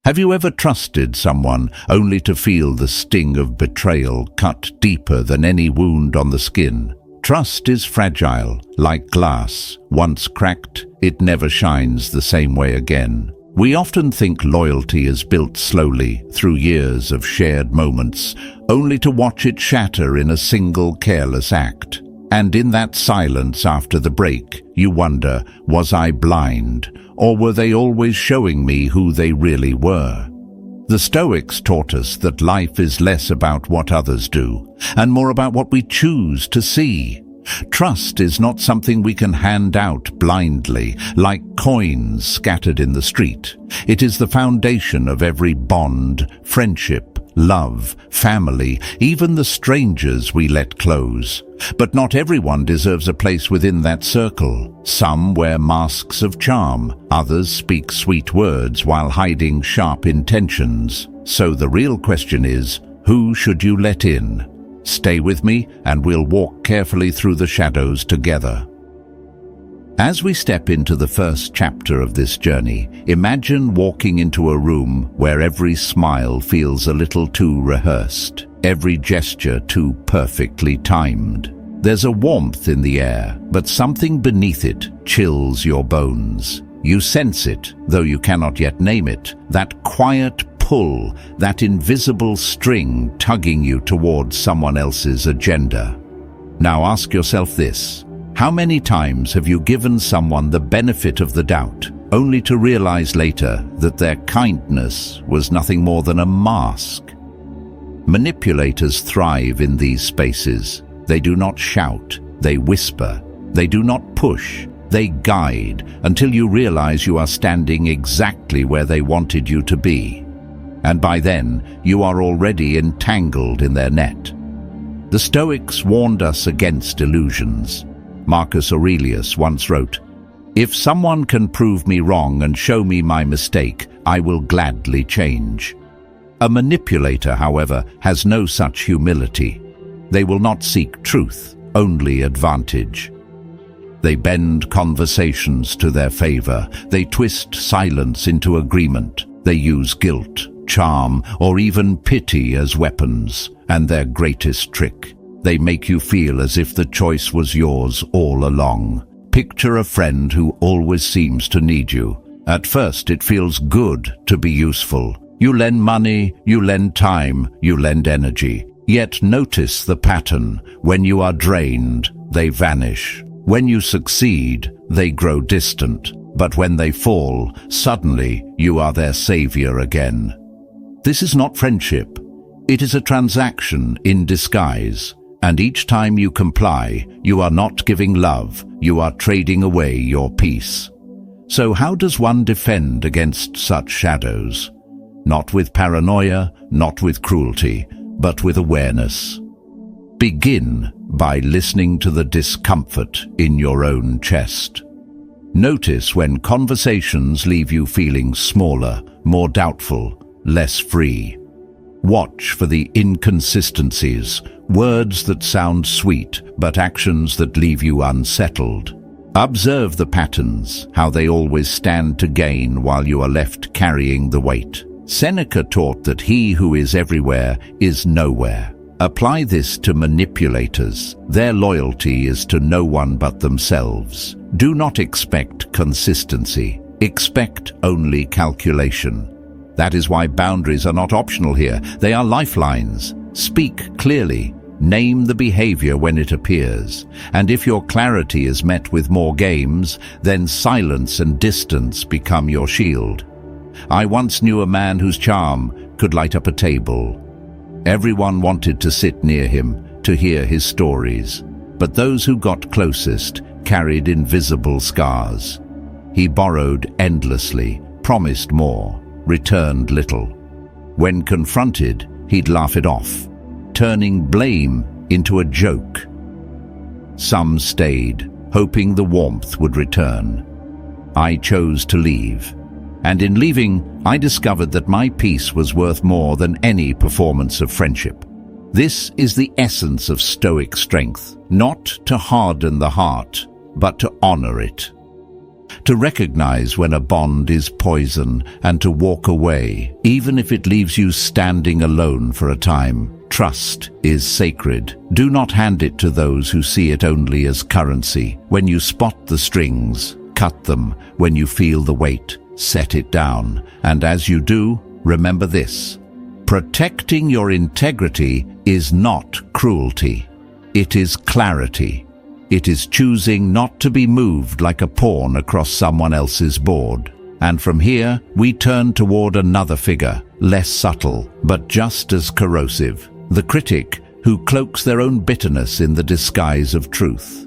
Have you ever trusted someone only to feel the sting of betrayal cut deeper than any wound on the skin? Trust is fragile, like glass. Once cracked, it never shines the same way again. We often think loyalty is built slowly through years of shared moments, only to watch it shatter in a single careless act. And in that silence after the break, you wonder, was I blind, or were they always showing me who they really were? The Stoics taught us that life is less about what others do, and more about what we choose to see. Trust is not something we can hand out blindly, like coins scattered in the street. It is the foundation of every bond, friendship, love, family, even the strangers we let close. But not everyone deserves a place within that circle. Some wear masks of charm, others speak sweet words while hiding sharp intentions. So the real question is, who should you let in? Stay with me and we'll walk carefully through the shadows together. As we step into the first chapter of this journey, imagine walking into a room where every smile feels a little too rehearsed, every gesture too perfectly timed. There's a warmth in the air, but something beneath it chills your bones. You sense it, though you cannot yet name it, that quiet pull, that invisible string tugging you towards someone else's agenda. Now ask yourself this. How many times have you given someone the benefit of the doubt, only to realize later that their kindness was nothing more than a mask? Manipulators thrive in these spaces. They do not shout, they whisper. They do not push, they guide until you realize you are standing exactly where they wanted you to be. And by then, you are already entangled in their net. The Stoics warned us against illusions. Marcus Aurelius once wrote, "If someone can prove me wrong and show me my mistake, I will gladly change." A manipulator, however, has no such humility. They will not seek truth, only advantage. They bend conversations to their favor. They twist silence into agreement. They use guilt, charm, or even pity as weapons. And their greatest trick, they make you feel as if the choice was yours all along. Picture a friend who always seems to need you. At first, it feels good to be useful. You lend money, you lend time, you lend energy. Yet notice the pattern. When you are drained, they vanish. When you succeed, they grow distant. But when they fall, suddenly you are their savior again. This is not friendship. It is a transaction in disguise. And each time you comply, you are not giving love, you are trading away your peace. So how does one defend against such shadows? Not with paranoia, not with cruelty, but with awareness. Begin by listening to the discomfort in your own chest. Notice when conversations leave you feeling smaller, more doubtful, less free. Watch for the inconsistencies, words that sound sweet, but actions that leave you unsettled. Observe the patterns, how they always stand to gain while you are left carrying the weight. Seneca taught that he who is everywhere is nowhere. Apply this to manipulators. Their loyalty is to no one but themselves. Do not expect consistency. Expect only calculation. That is why boundaries are not optional here. They are lifelines. Speak clearly. Name the behavior when it appears. And if your clarity is met with more games, then silence and distance become your shield. I once knew a man whose charm could light up a table. Everyone wanted to sit near him to hear his stories, but those who got closest carried invisible scars. He borrowed endlessly, promised more, returned little. When confronted, he'd laugh it off, turning blame into a joke. Some stayed, hoping the warmth would return. I chose to leave. And in leaving, I discovered that my peace was worth more than any performance of friendship. This is the essence of Stoic strength, not to harden the heart, but to honor it. To recognize when a bond is poison and to walk away, even if it leaves you standing alone for a time. Trust is sacred. Do not hand it to those who see it only as currency. When you spot the strings, cut them. When you feel the weight, set it down. And as you do, remember this: protecting your integrity is not cruelty. It is clarity. It is choosing not to be moved like a pawn across someone else's board. And from here, we turn toward another figure, less subtle, but just as corrosive: the critic who cloaks their own bitterness in the disguise of truth.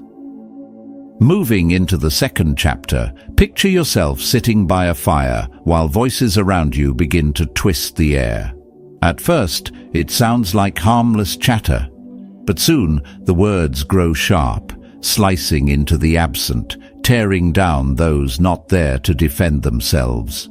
Moving into the second chapter, picture yourself sitting by a fire while voices around you begin to twist the air. At first, it sounds like harmless chatter, but soon the words grow sharp, slicing into the absent, tearing down those not there to defend themselves.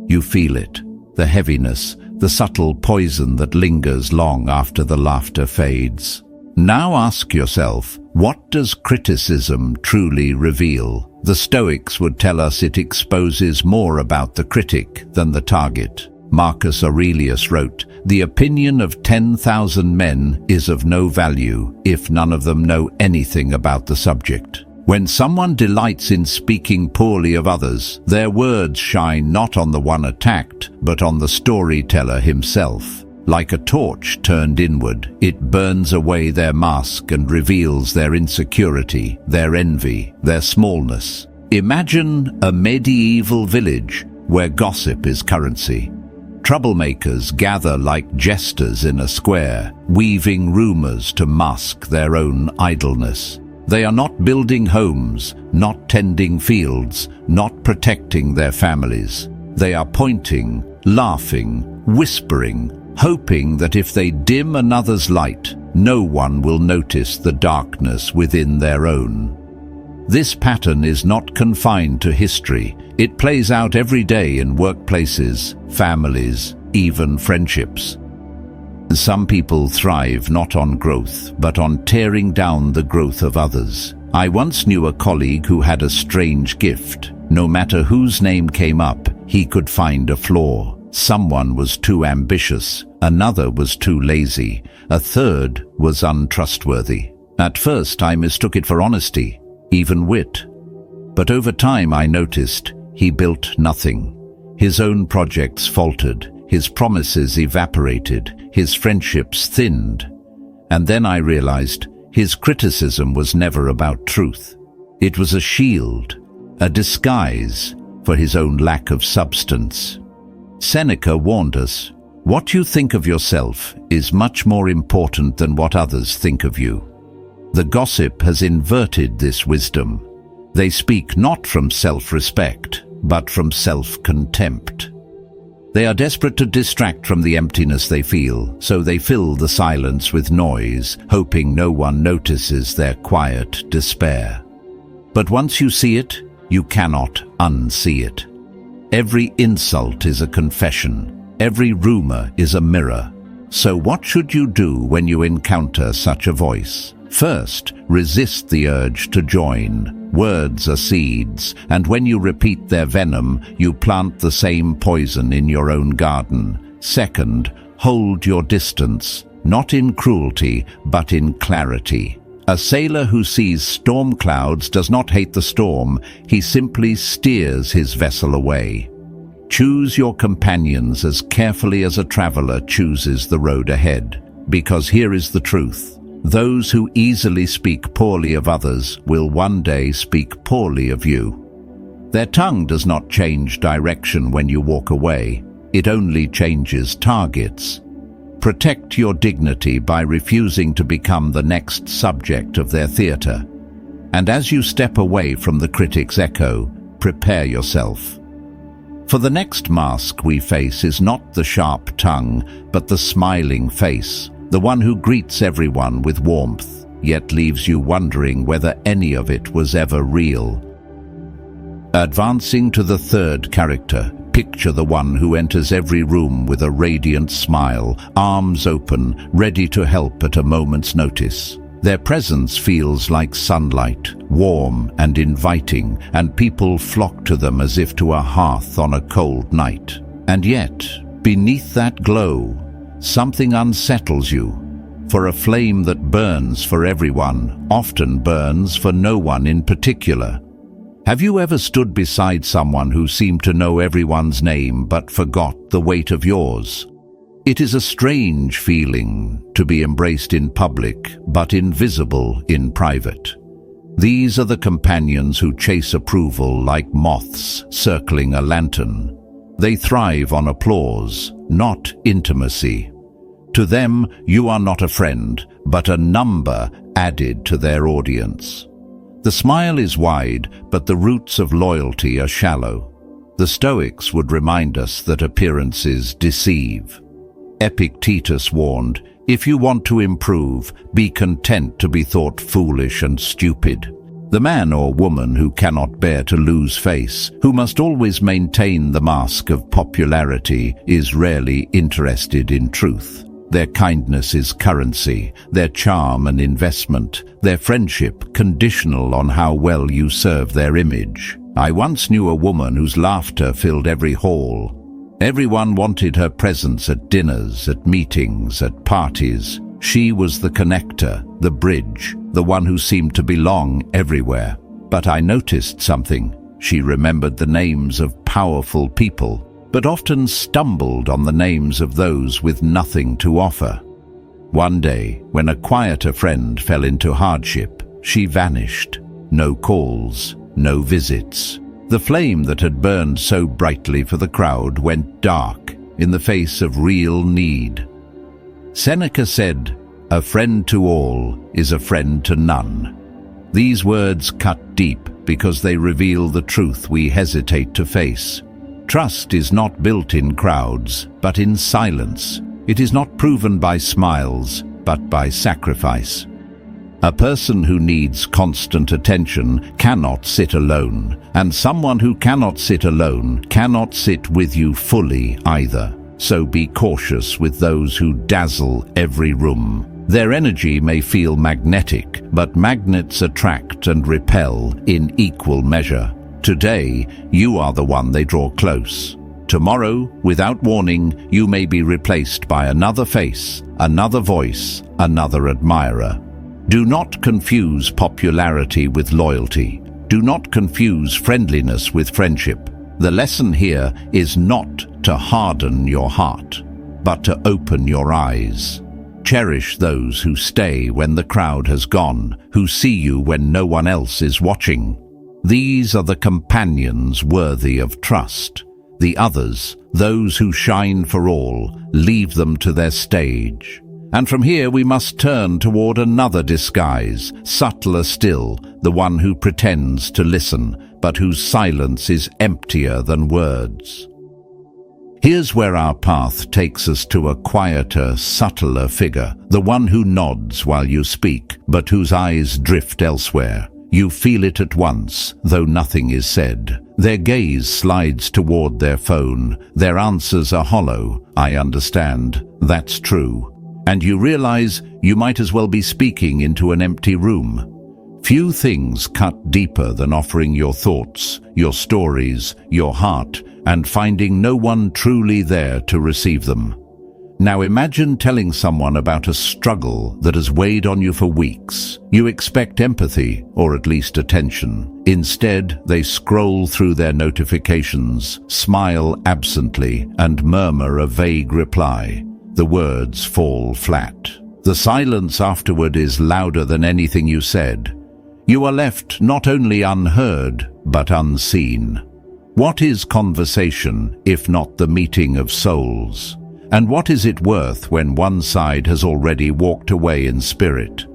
You feel it, the heaviness, the subtle poison that lingers long after the laughter fades. Now ask yourself, what does criticism truly reveal? The Stoics would tell us it exposes more about the critic than the target. Marcus Aurelius wrote, "The opinion of 10,000 men is of no value if none of them know anything about the subject." When someone delights in speaking poorly of others, their words shine not on the one attacked, but on the storyteller himself. Like a torch turned inward, it burns away their mask and reveals their insecurity, their envy, their smallness. Imagine a medieval village where gossip is currency. Troublemakers gather like jesters in a square, weaving rumors to mask their own idleness. They are not building homes, not tending fields, not protecting their families. They are pointing, laughing, whispering, hoping that if they dim another's light, no one will notice the darkness within their own. This pattern is not confined to history. It plays out every day in workplaces, families, even friendships. Some people thrive not on growth, but on tearing down the growth of others. I once knew a colleague who had a strange gift. No matter whose name came up, he could find a flaw. Someone was too ambitious, another was too lazy, a third was untrustworthy. At first I mistook it for honesty, even wit. But over time I noticed he built nothing. His own projects faltered, his promises evaporated, his friendships thinned. And then I realized his criticism was never about truth. It was a shield, a disguise for his own lack of substance. Seneca warned us, "What you think of yourself is much more important than what others think of you." The gossip has inverted this wisdom. They speak not from self-respect, but from self-contempt. They are desperate to distract from the emptiness they feel, so they fill the silence with noise, hoping no one notices their quiet despair. But once you see it, you cannot unsee it. Every insult is a confession. Every rumor is a mirror. So what should you do when you encounter such a voice? First, resist the urge to join. Words are seeds, and when you repeat their venom, you plant the same poison in your own garden. Second, hold your distance, not in cruelty, but in clarity. A sailor who sees storm clouds does not hate the storm, he simply steers his vessel away. Choose your companions as carefully as a traveler chooses the road ahead, because here is the truth. Those who easily speak poorly of others will one day speak poorly of you. Their tongue does not change direction when you walk away, it only changes targets. Protect your dignity by refusing to become the next subject of their theater. And as you step away from the critic's echo, prepare yourself. For the next mask we face is not the sharp tongue, but the smiling face, the one who greets everyone with warmth, yet leaves you wondering whether any of it was ever real. Advancing to the third character, picture the one who enters every room with a radiant smile, arms open, ready to help at a moment's notice. Their presence feels like sunlight, warm and inviting, and people flock to them as if to a hearth on a cold night. And yet, beneath that glow, something unsettles you. For a flame that burns for everyone often burns for no one in particular. Have you ever stood beside someone who seemed to know everyone's name but forgot the weight of yours? It is a strange feeling to be embraced in public but invisible in private. These are the companions who chase approval like moths circling a lantern. They thrive on applause, not intimacy. To them, you are not a friend, but a number added to their audience. The smile is wide, but the roots of loyalty are shallow. The Stoics would remind us that appearances deceive. Epictetus warned, "If you want to improve, be content to be thought foolish and stupid." The man or woman who cannot bear to lose face, who must always maintain the mask of popularity, is rarely interested in truth. Their kindness is currency, their charm an investment, their friendship conditional on how well you serve their image. I once knew a woman whose laughter filled every hall. Everyone wanted her presence at dinners, at meetings, at parties. She was the connector, the bridge, the one who seemed to belong everywhere. But I noticed something. She remembered the names of powerful people, but often stumbled on the names of those with nothing to offer. One day, when a quieter friend fell into hardship, she vanished. No calls, no visits. The flame that had burned so brightly for the crowd went dark in the face of real need. Seneca said, "A friend to all is a friend to none." These words cut deep because they reveal the truth we hesitate to face. Trust is not built in crowds, but in silence. It is not proven by smiles, but by sacrifice. A person who needs constant attention cannot sit alone, and someone who cannot sit alone cannot sit with you fully either. So be cautious with those who dazzle every room. Their energy may feel magnetic, but magnets attract and repel in equal measure. Today, you are the one they draw close. Tomorrow, without warning, you may be replaced by another face, another voice, another admirer. Do not confuse popularity with loyalty. Do not confuse friendliness with friendship. The lesson here is not to harden your heart, but to open your eyes. Cherish those who stay when the crowd has gone, who see you when no one else is watching. These are the companions worthy of trust. The others, those who shine for all, leave them to their stage. And from here we must turn toward another disguise, subtler still, the one who pretends to listen, but whose silence is emptier than words. Here's where our path takes us to a quieter, subtler figure, the one who nods while you speak, but whose eyes drift elsewhere. You feel it at once, though nothing is said. Their gaze slides toward their phone. Their answers are hollow. "I understand. That's true." And you realize you might as well be speaking into an empty room. Few things cut deeper than offering your thoughts, your stories, your heart, and finding no one truly there to receive them. Now imagine telling someone about a struggle that has weighed on you for weeks. You expect empathy, or at least attention. Instead, they scroll through their notifications, smile absently, and murmur a vague reply. The words fall flat. The silence afterward is louder than anything you said. You are left not only unheard, but unseen. What is conversation, if not the meeting of souls? And what is it worth when one side has already walked away in spirit?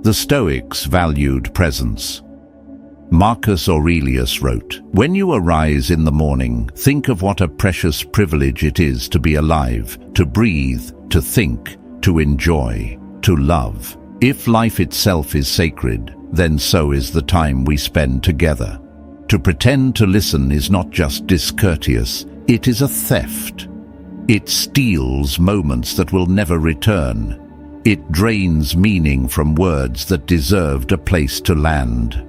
The Stoics valued presence. Marcus Aurelius wrote, "When you arise in the morning, think of what a precious privilege it is to be alive, to breathe, to think, to enjoy, to love. If life itself is sacred, then so is the time we spend together. To pretend to listen is not just discourteous, it is a theft. It steals moments that will never return. It drains meaning from words that deserved a place to land.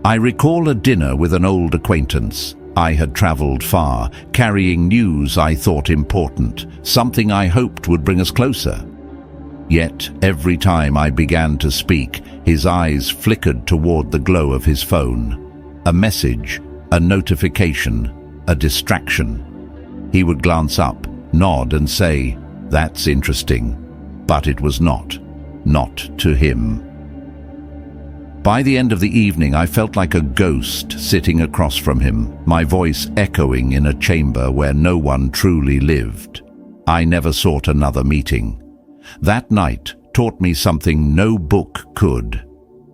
I recall a dinner with an old acquaintance. I had traveled far, carrying news I thought important, something I hoped would bring us closer. Yet, every time I began to speak, his eyes flickered toward the glow of his phone. A message, a notification, a distraction. He would glance up, nod and say, "That's interesting." But it was not to him. By the end of the evening, I felt like a ghost sitting across from him, my voice echoing in a chamber where no one truly lived. I never sought another meeting. That night taught me something no book could.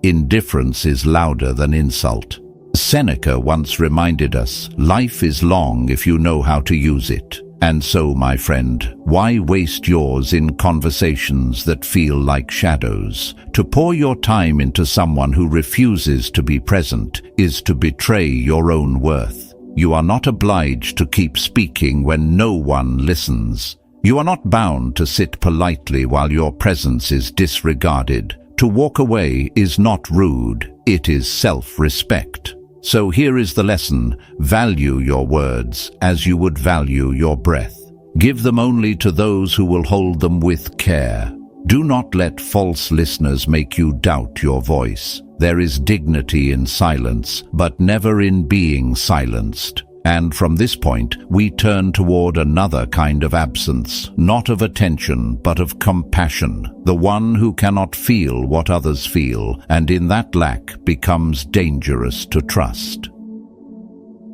Indifference is louder than insult. Seneca once reminded us, life is long if you know how to use it. And so, my friend, why waste yours in conversations that feel like shadows? To pour your time into someone who refuses to be present is to betray your own worth. You are not obliged to keep speaking when no one listens. You are not bound to sit politely while your presence is disregarded. To walk away is not rude, it is self-respect. So here is the lesson: value your words as you would value your breath. Give them only to those who will hold them with care. Do not let false listeners make you doubt your voice. There is dignity in silence, but never in being silenced. And from this point, we turn toward another kind of absence, not of attention, but of compassion, the one who cannot feel what others feel, and in that lack becomes dangerous to trust.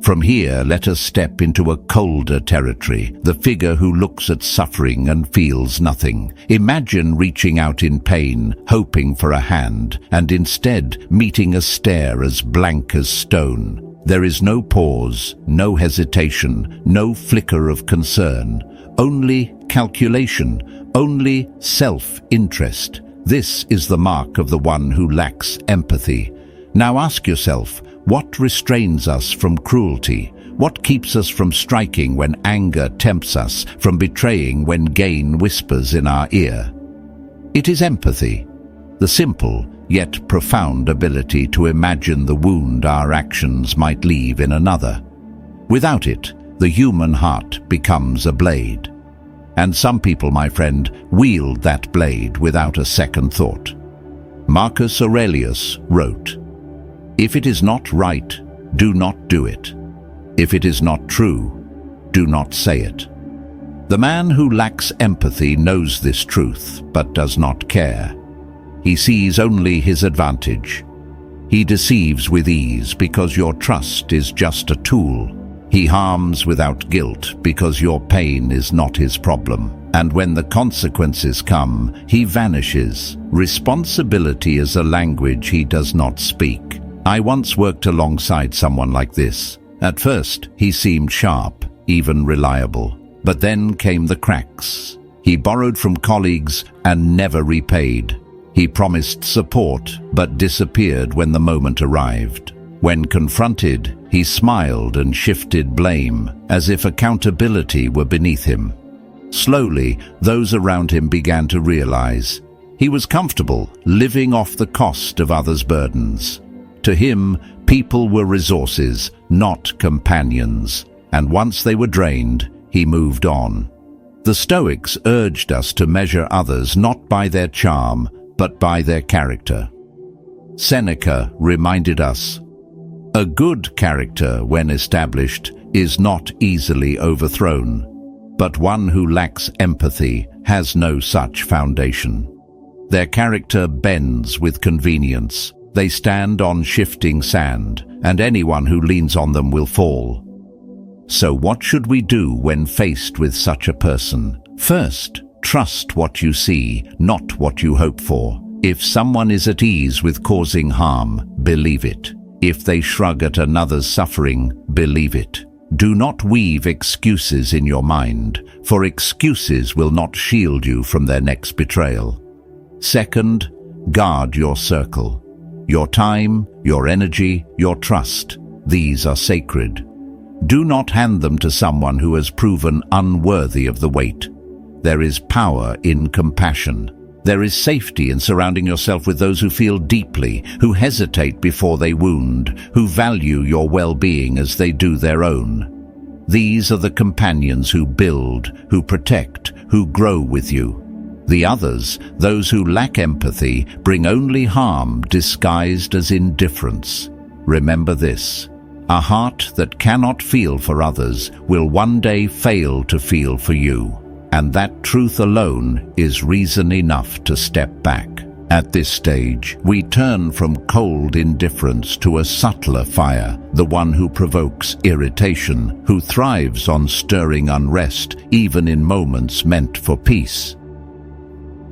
From here, let us step into a colder territory, the figure who looks at suffering and feels nothing. Imagine reaching out in pain, hoping for a hand, and instead meeting a stare as blank as stone. There is no pause, no hesitation, no flicker of concern, only calculation, only self-interest. This is the mark of the one who lacks empathy. Now ask yourself, what restrains us from cruelty? What keeps us from striking when anger tempts us, from betraying when gain whispers in our ear? It is empathy, the simple yet profound ability to imagine the wound our actions might leave in another. Without it, the human heart becomes a blade. And some people, my friend, wield that blade without a second thought. Marcus Aurelius wrote, "If it is not right, do not do it. If it is not true, do not say it." The man who lacks empathy knows this truth, but does not care. He sees only his advantage. He deceives with ease because your trust is just a tool. He harms without guilt because your pain is not his problem. And when the consequences come, he vanishes. Responsibility is a language he does not speak. I once worked alongside someone like this. At first, he seemed sharp, even reliable. But then came the cracks. He borrowed from colleagues and never repaid. He promised support, but disappeared when the moment arrived. When confronted, he smiled and shifted blame, as if accountability were beneath him. Slowly, those around him began to realize he was comfortable living off the cost of others' burdens. To him, people were resources, not companions, and once they were drained, he moved on. The Stoics urged us to measure others not by their charm, but by their character. Seneca reminded us, "A good character, when established, is not easily overthrown, but one who lacks empathy has no such foundation." Their character bends with convenience. They stand on shifting sand, and anyone who leans on them will fall. So what should we do when faced with such a person? First, trust what you see, not what you hope for. If someone is at ease with causing harm, believe it. If they shrug at another's suffering, believe it. Do not weave excuses in your mind, for excuses will not shield you from their next betrayal. Second, guard your circle. Your time, your energy, your trust, these are sacred. Do not hand them to someone who has proven unworthy of the weight. There is power in compassion. There is safety in surrounding yourself with those who feel deeply, who hesitate before they wound, who value your well-being as they do their own. These are the companions who build, who protect, who grow with you. The others, those who lack empathy, bring only harm disguised as indifference. Remember this: a heart that cannot feel for others will one day fail to feel for you, and that truth alone is reason enough to step back. At this stage, we turn from cold indifference to a subtler fire, the one who provokes irritation, who thrives on stirring unrest, even in moments meant for peace.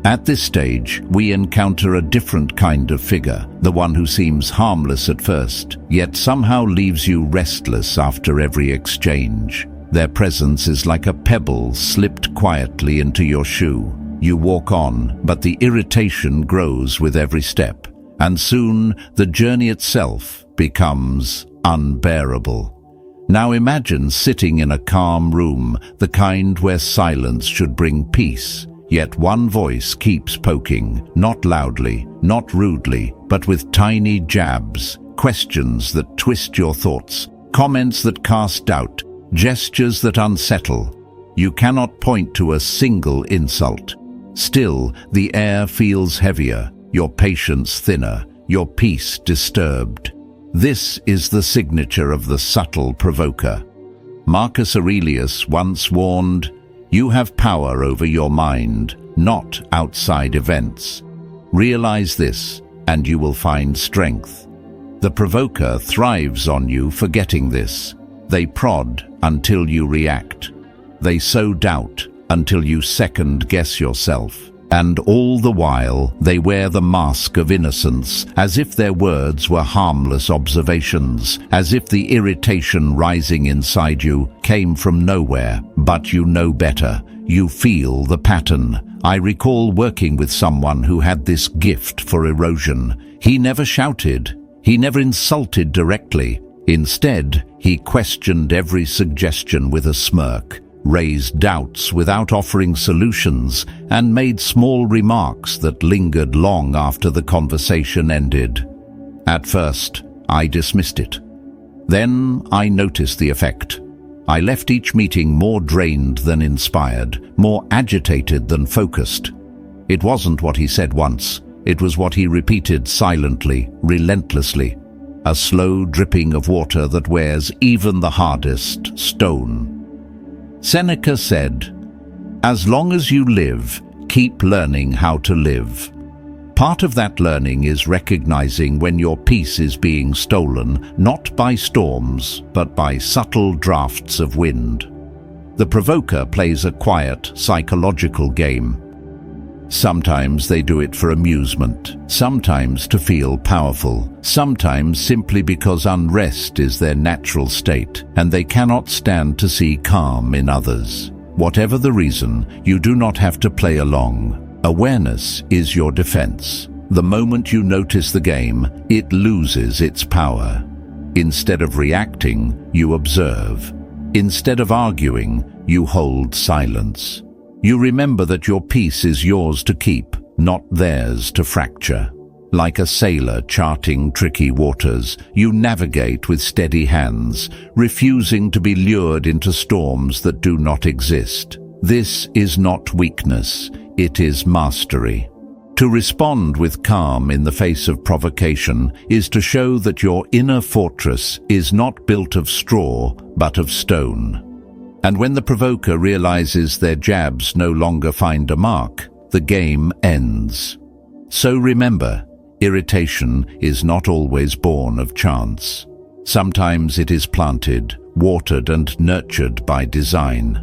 At this stage, we encounter a different kind of figure, the one who seems harmless at first, yet somehow leaves you restless after every exchange. Their presence is like a pebble slipped quietly into your shoe. You walk on, but the irritation grows with every step, and soon the journey itself becomes unbearable. Now imagine sitting in a calm room, the kind where silence should bring peace. Yet one voice keeps poking, not loudly, not rudely, but with tiny jabs, questions that twist your thoughts, comments that cast doubt, gestures that unsettle. You cannot point to a single insult. Still, the air feels heavier, your patience thinner, your peace disturbed. This is the signature of the subtle provoker. Marcus Aurelius once warned, "You have power over your mind, not outside events. Realize this, and you will find strength." The provoker thrives on you forgetting this. They prod until you react. They sow doubt until you second-guess yourself. And all the while, they wear the mask of innocence, as if their words were harmless observations, as if the irritation rising inside you came from nowhere. But you know better. You feel the pattern. I recall working with someone who had this gift for erosion. He never shouted. He never insulted directly. Instead, he questioned every suggestion with a smirk, raised doubts without offering solutions, and made small remarks that lingered long after the conversation ended. At first, I dismissed it. Then I noticed the effect. I left each meeting more drained than inspired, more agitated than focused. It wasn't what he said once. It was what he repeated silently, relentlessly. A slow dripping of water that wears even the hardest stone. Seneca said, "As long as you live, keep learning how to live." Part of that learning is recognizing when your peace is being stolen, not by storms, but by subtle drafts of wind. The provoker plays a quiet, psychological game. Sometimes they do it for amusement, sometimes to feel powerful, sometimes simply because unrest is their natural state, and they cannot stand to see calm in others. Whatever the reason, you do not have to play along. Awareness is your defense. The moment you notice the game, it loses its power. Instead of reacting, you observe. Instead of arguing, you hold silence. You remember that your peace is yours to keep, not theirs to fracture. Like a sailor charting tricky waters, you navigate with steady hands, refusing to be lured into storms that do not exist. This is not weakness, it is mastery. To respond with calm in the face of provocation is to show that your inner fortress is not built of straw, but of stone. And when the provoker realizes their jabs no longer find a mark, the game ends. So remember, irritation is not always born of chance. Sometimes it is planted, watered and nurtured by design.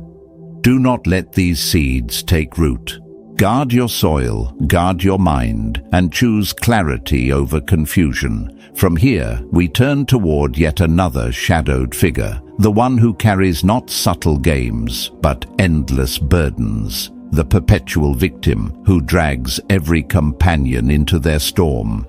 Do not let these seeds take root. Guard your soil, guard your mind, and choose clarity over confusion. From here, we turn toward yet another shadowed figure, the one who carries not subtle games, but endless burdens, the perpetual victim who drags every companion into their storm.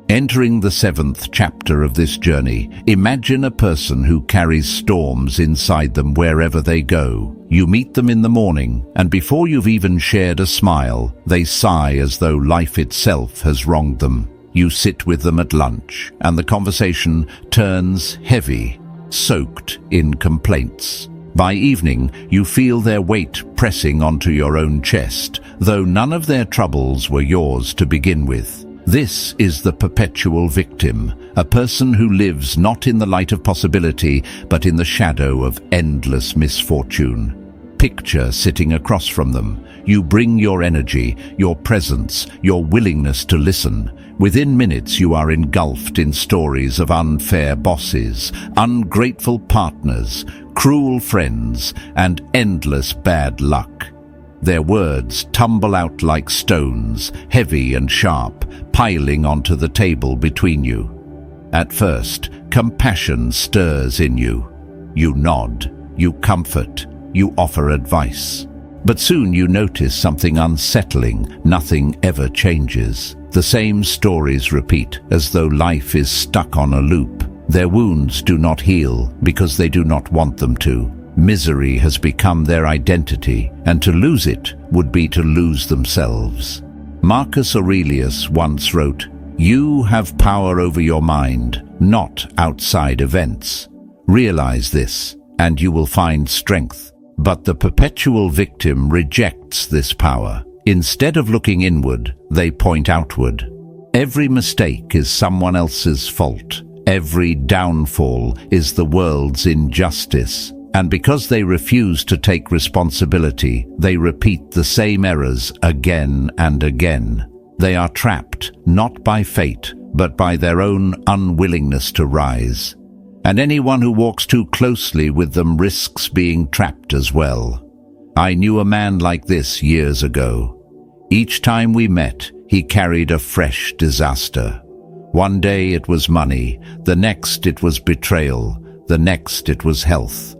Entering the 7th chapter of this journey, imagine a person who carries storms inside them wherever they go. You meet them in the morning, and before you've even shared a smile, they sigh as though life itself has wronged them. You sit with them at lunch, and the conversation turns heavy, soaked in complaints. By evening, you feel their weight pressing onto your own chest, though none of their troubles were yours to begin with. This is the perpetual victim, a person who lives not in the light of possibility, but in the shadow of endless misfortune. Picture sitting across from them. You bring your energy, your presence, your willingness to listen. Within minutes you are engulfed in stories of unfair bosses, ungrateful partners, cruel friends, and endless bad luck. Their words tumble out like stones, heavy and sharp, piling onto the table between you. At first, compassion stirs in you. You nod, you comfort, you offer advice. But soon you notice something unsettling. Nothing ever changes. The same stories repeat, as though life is stuck on a loop. Their wounds do not heal because they do not want them to. Misery has become their identity, and to lose it would be to lose themselves. Marcus Aurelius once wrote, "You have power over your mind, not outside events. Realize this, and you will find strength." But the perpetual victim rejects this power. Instead of looking inward, they point outward. Every mistake is someone else's fault. Every downfall is the world's injustice. And because they refuse to take responsibility, they repeat the same errors again and again. They are trapped, not by fate, but by their own unwillingness to rise. And anyone who walks too closely with them risks being trapped as well. I knew a man like this years ago. Each time we met, he carried a fresh disaster. One day it was money, the next it was betrayal, the next it was health.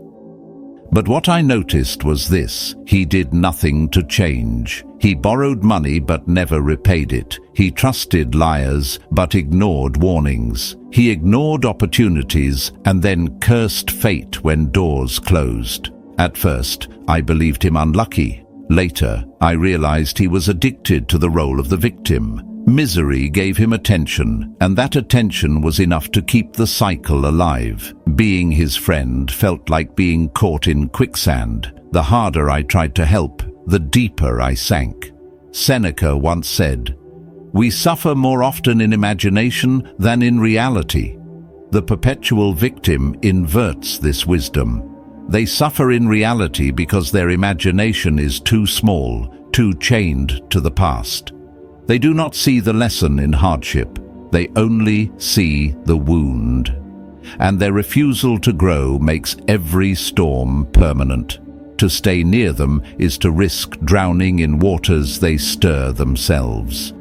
But what I noticed was this: he did nothing to change. He borrowed money but never repaid it. He trusted liars but ignored warnings. He ignored opportunities and then cursed fate when doors closed. At first, I believed him unlucky. Later, I realized he was addicted to the role of the victim. Misery gave him attention, and that attention was enough to keep the cycle alive. Being his friend felt like being caught in quicksand. The harder I tried to help, the deeper I sank. Seneca once said, "We suffer more often in imagination than in reality." The perpetual victim inverts this wisdom. They suffer in reality because their imagination is too small, too chained to the past. They do not see the lesson in hardship. They only see the wound. And their refusal to grow makes every storm permanent. To stay near them is to risk drowning in waters they stir themselves.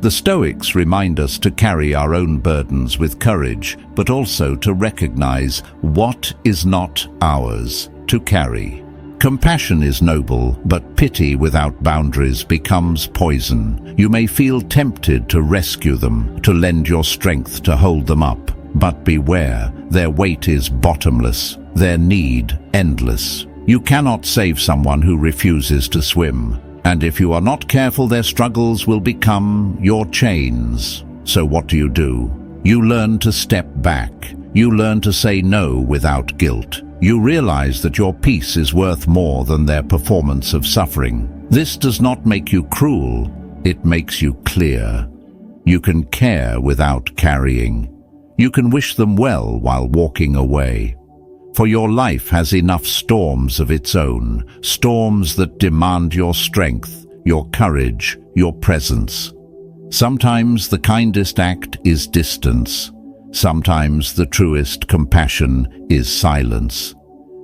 The Stoics remind us to carry our own burdens with courage, but also to recognize what is not ours to carry. Compassion is noble, but pity without boundaries becomes poison. You may feel tempted to rescue them, to lend your strength to hold them up. But beware, their weight is bottomless, their need endless. You cannot save someone who refuses to swim. And if you are not careful, their struggles will become your chains. So what do? You learn to step back. You learn to say no without guilt. You realize that your peace is worth more than their performance of suffering. This does not make you cruel, it makes you clear. You can care without carrying. You can wish them well while walking away. For your life has enough storms of its own, storms that demand your strength, your courage, your presence. Sometimes the kindest act is distance. Sometimes the truest compassion is silence.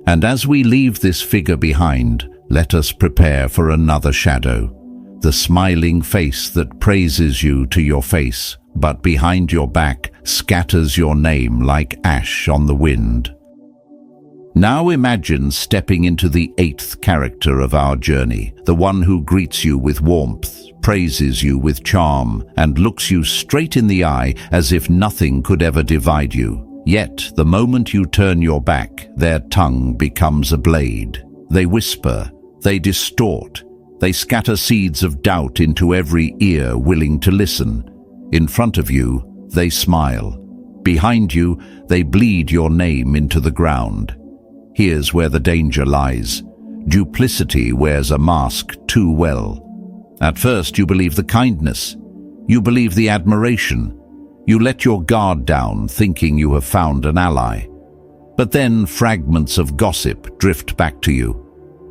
And as we leave this figure behind, let us prepare for another shadow. The smiling face that praises you to your face, but behind your back scatters your name like ash on the wind. Now imagine stepping into the 8th character of our journey, the one who greets you with warmth, praises you with charm, and looks you straight in the eye as if nothing could ever divide you. Yet, the moment you turn your back, their tongue becomes a blade. They whisper, they distort, they scatter seeds of doubt into every ear willing to listen. In front of you, they smile. Behind you, they bleed your name into the ground. Here's where the danger lies. Duplicity wears a mask too well. At first, you believe the kindness. You believe the admiration. You let your guard down, thinking you have found an ally. But then fragments of gossip drift back to you.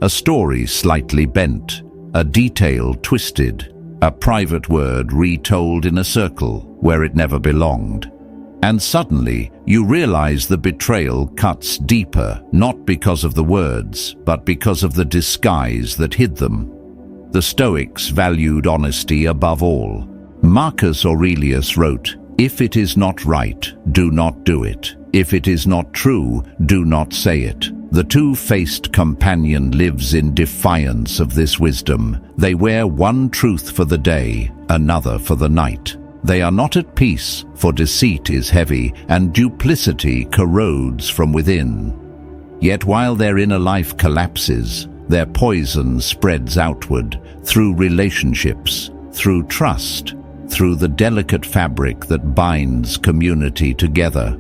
A story slightly bent, a detail twisted, a private word retold in a circle where it never belonged. And suddenly, you realize the betrayal cuts deeper, not because of the words, but because of the disguise that hid them. The Stoics valued honesty above all. Marcus Aurelius wrote, "If it is not right, do not do it. If it is not true, do not say it." The two-faced companion lives in defiance of this wisdom. They wear one truth for the day, another for the night. They are not at peace, for deceit is heavy, and duplicity corrodes from within. Yet while their inner life collapses, their poison spreads outward, through relationships, through trust, through the delicate fabric that binds community together.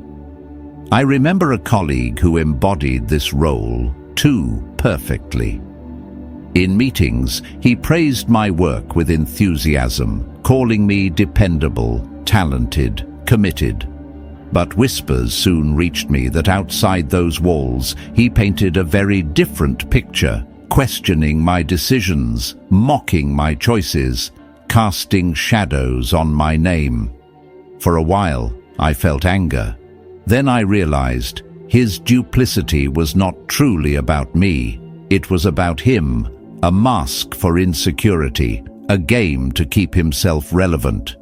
I remember a colleague who embodied this role too perfectly. In meetings, he praised my work with enthusiasm, calling me dependable, talented, committed. But whispers soon reached me that outside those walls, he painted a very different picture, questioning my decisions, mocking my choices, casting shadows on my name. For a while, I felt anger. Then I realized his duplicity was not truly about me. It was about him, a mask for insecurity, a game to keep himself relevant.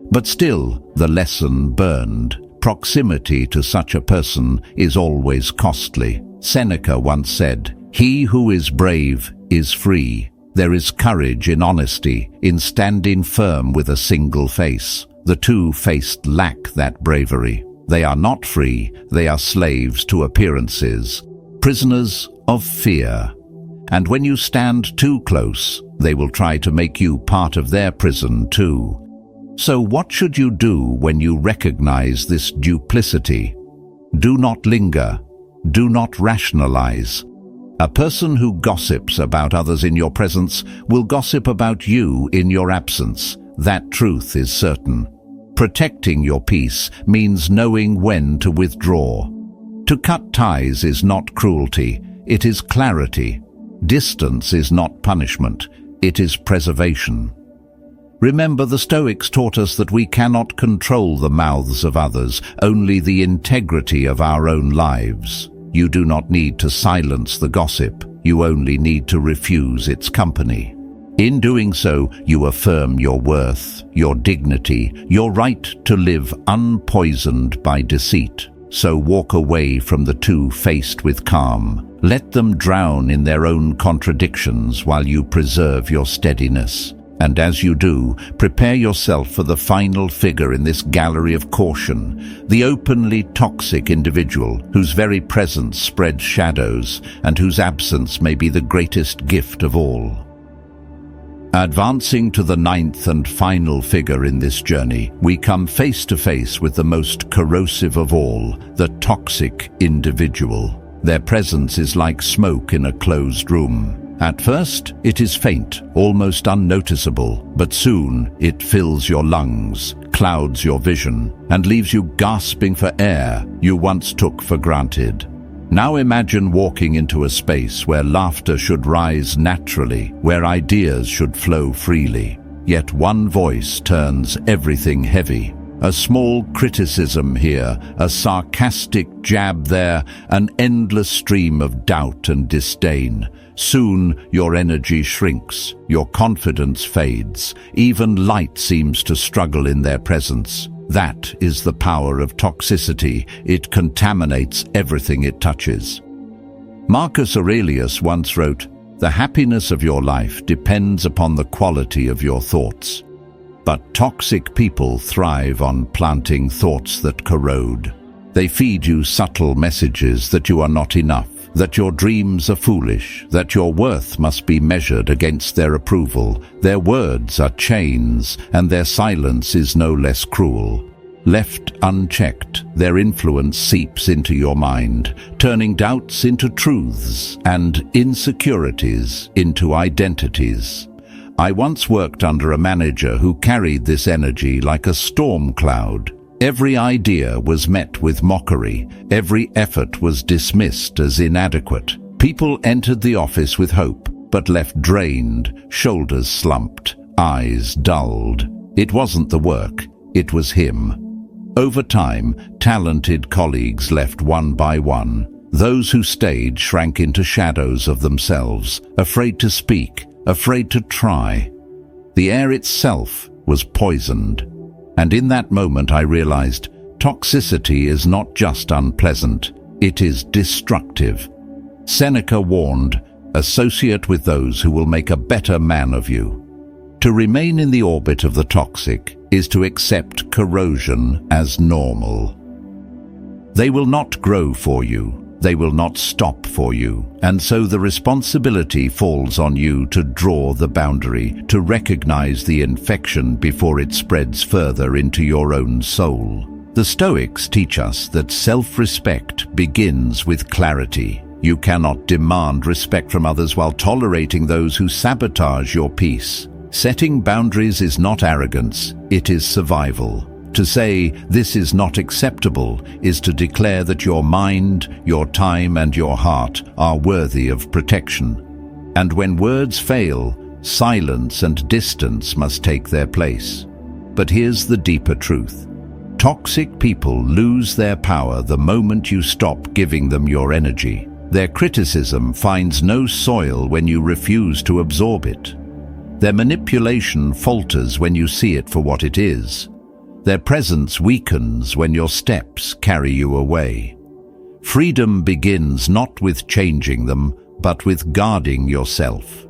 But still, the lesson burned. Proximity to such a person is always costly. Seneca once said, "He who is brave is free." There is courage in honesty, in standing firm with a single face. The two-faced lack that bravery. They are not free, they are slaves to appearances, prisoners of fear. And when you stand too close, they will try to make you part of their prison too. So what should you do when you recognize this duplicity? Do not linger. Do not rationalize. A person who gossips about others in your presence will gossip about you in your absence. That truth is certain. Protecting your peace means knowing when to withdraw. To cut ties is not cruelty, it is clarity. Distance is not punishment, it is preservation. Remember, the Stoics taught us that we cannot control the mouths of others, only the integrity of our own lives. You do not need to silence the gossip, you only need to refuse its company. In doing so, you affirm your worth, your dignity, your right to live unpoisoned by deceit. So walk away from the two faced with calm. Let them drown in their own contradictions while you preserve your steadiness. And as you do, prepare yourself for the final figure in this gallery of caution, the openly toxic individual whose very presence spreads shadows and whose absence may be the greatest gift of all. Advancing to the ninth and final figure in this journey, we come face to face with the most corrosive of all, the toxic individual. Their presence is like smoke in a closed room. At first, it is faint, almost unnoticeable, but soon it fills your lungs, clouds your vision, and leaves you gasping for air you once took for granted. Now imagine walking into a space where laughter should rise naturally, where ideas should flow freely. Yet one voice turns everything heavy. A small criticism here, a sarcastic jab there, an endless stream of doubt and disdain. Soon your energy shrinks, your confidence fades, even light seems to struggle in their presence. That is the power of toxicity. It contaminates everything it touches. Marcus Aurelius once wrote, "The happiness of your life depends upon the quality of your thoughts." But toxic people thrive on planting thoughts that corrode. They feed you subtle messages that you are not enough, that your dreams are foolish, that your worth must be measured against their approval. Their words are chains, and their silence is no less cruel. Left unchecked, their influence seeps into your mind, turning doubts into truths and insecurities into identities. I once worked under a manager who carried this energy like a storm cloud. Every idea was met with mockery. Every effort was dismissed as inadequate. People entered the office with hope, but left drained, shoulders slumped, eyes dulled. It wasn't the work, it was him. Over time, talented colleagues left one by one. Those who stayed shrank into shadows of themselves, afraid to speak, afraid to try. The air itself was poisoned. And in that moment I realized toxicity is not just unpleasant, it is destructive. Seneca warned, "Associate with those who will make a better man of you." To remain in the orbit of the toxic is to accept corrosion as normal. They will not grow for you, they will not stop for you, and so the responsibility falls on you to draw the boundary, to recognize the infection before it spreads further into your own soul. The Stoics teach us that self-respect begins with clarity. You cannot demand respect from others while tolerating those who sabotage your peace. Setting boundaries is not arrogance, it is survival. To say, "This is not acceptable," is to declare that your mind, your time, and your heart are worthy of protection. And when words fail, silence and distance must take their place. But here's the deeper truth. Toxic people lose their power the moment you stop giving them your energy. Their criticism finds no soil when you refuse to absorb it. Their manipulation falters when you see it for what it is. Their presence weakens when your steps carry you away. Freedom begins not with changing them, but with guarding yourself.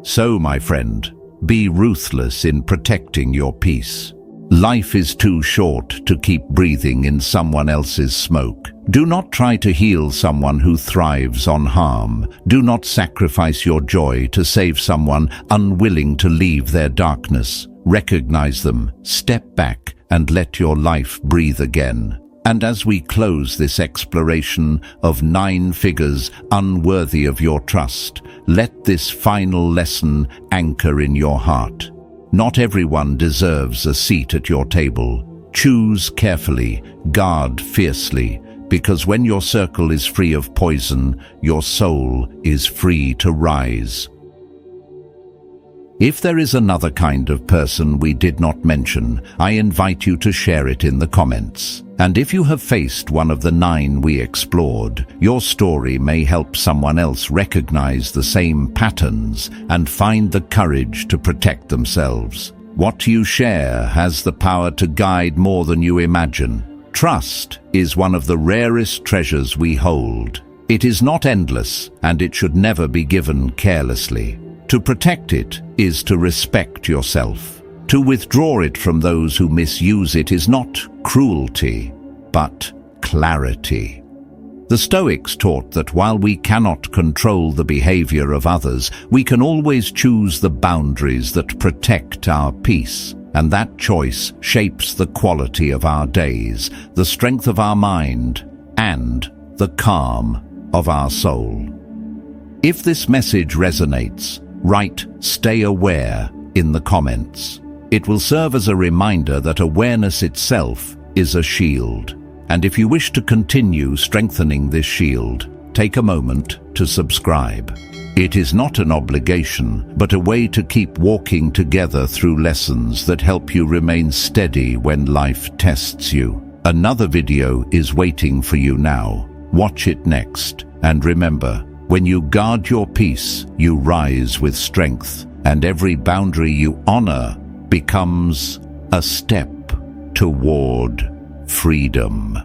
So, my friend, be ruthless in protecting your peace. Life is too short to keep breathing in someone else's smoke. Do not try to heal someone who thrives on harm. Do not sacrifice your joy to save someone unwilling to leave their darkness. Recognize them, step back, and let your life breathe again. And as we close this exploration of 9 figures unworthy of your trust, let this final lesson anchor in your heart. Not everyone deserves a seat at your table. Choose carefully, guard fiercely, because when your circle is free of poison, your soul is free to rise. If there is another kind of person we did not mention, I invite you to share it in the comments. And if you have faced one of the 9 we explored, your story may help someone else recognize the same patterns and find the courage to protect themselves. What you share has the power to guide more than you imagine. Trust is one of the rarest treasures we hold. It is not endless, and it should never be given carelessly. To protect it is to respect yourself. To withdraw it from those who misuse it is not cruelty, but clarity. The Stoics taught that while we cannot control the behavior of others, we can always choose the boundaries that protect our peace. And that choice shapes the quality of our days, the strength of our mind, and the calm of our soul. If this message resonates, write "Stay aware" in the comments. It will serve as a reminder that awareness itself is a shield. And if you wish to continue strengthening this shield, take a moment to subscribe. It is not an obligation, but a way to keep walking together through lessons that help you remain steady when life tests you. Another video is waiting for you now. Watch it next. And remember, when you guard your peace, you rise with strength, and every boundary you honor becomes a step toward freedom.